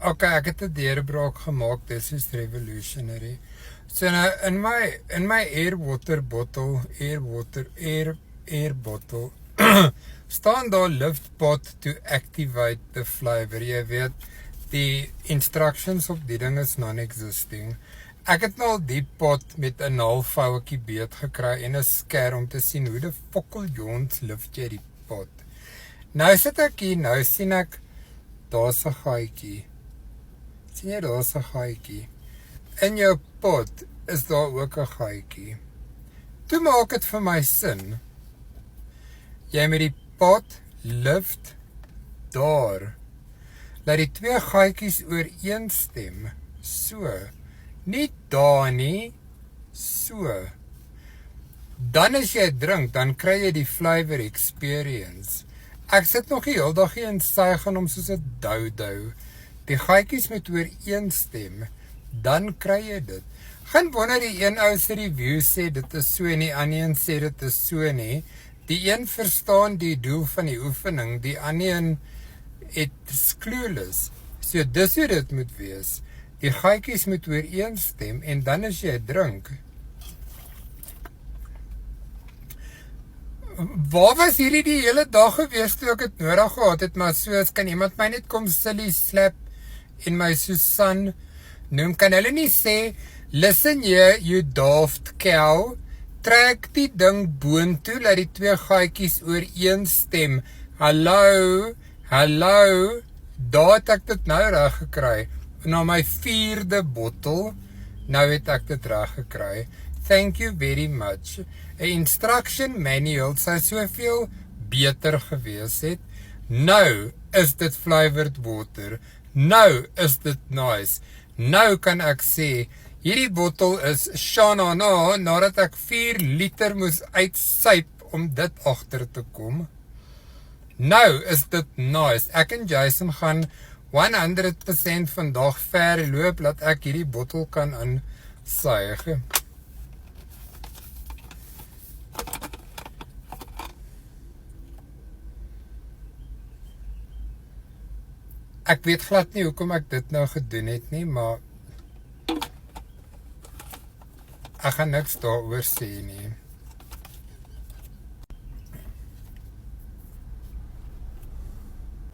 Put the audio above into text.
Okay, ek het 'n deurbraak gemaak. This is revolutionary. So nou in my air bottle staan daar lift pot to activate the flavor. Jy weet, die instructions op die ding is non-existing. Ek het nou al die pot met 'n naalvouetjie beet gekry en 'n sker om te sien hoe die fokkeljons lift jy die pot. Nou sit ek hier, nou sien ek daar's 'n gaatjie. Sien jy, daar's 'n gaatjie. In jou pot is daar ook 'n gaatjie. Toe maak dit vir my sin. Jy met die pot lift daar. Laat die twee gaatjies ooreenstem. So. Nie daar nie. So. Dan as jy drink, dan kry jy die flavor experience. Ek sit nog die hele dag hier en suig aan hom soos 'n dou. Die gaatjies moet ooreenstem. Dan kry jy dit. Geen wonder die een ou se review sê dit is so en die ander een sê dit is so nie. Die een verstaan die doel van die oefening, die ander een it's clueless. So dis hoe dit moet wees. Die gaatjies moet ooreenstem en dan as jy drink. Waar was hierdie die hele dag gewees toe ek het nodig gehad het, maar soos kan iemand my net kom silly slap en my Susan noem, kan hulle nie sê, listen here, you daft cow, trek die ding boontoe, laat die twee gaatjies ooreenstem. Hallo, daar het ek dit nou reg gekry. Na my 4de bottel, nou het ek dit reg gekry. Thank you very much. 'n Instruction manual sou soveel beter gewees het. Nou is dit flavored water. Nou is dit nice. Nou kan ek sê, hierdie bottel is Shanana, nadat ek 4 liter moes uitsuip om dit agter te kom. Nou is dit nice. Ek en Jason gaan 100% vandag ver loop, laat ek hierdie bottel kan insuig. Ek weet glad nie hoekom ek dit nou gedoen het nie, maar ek gaan niks daaroor sê nie.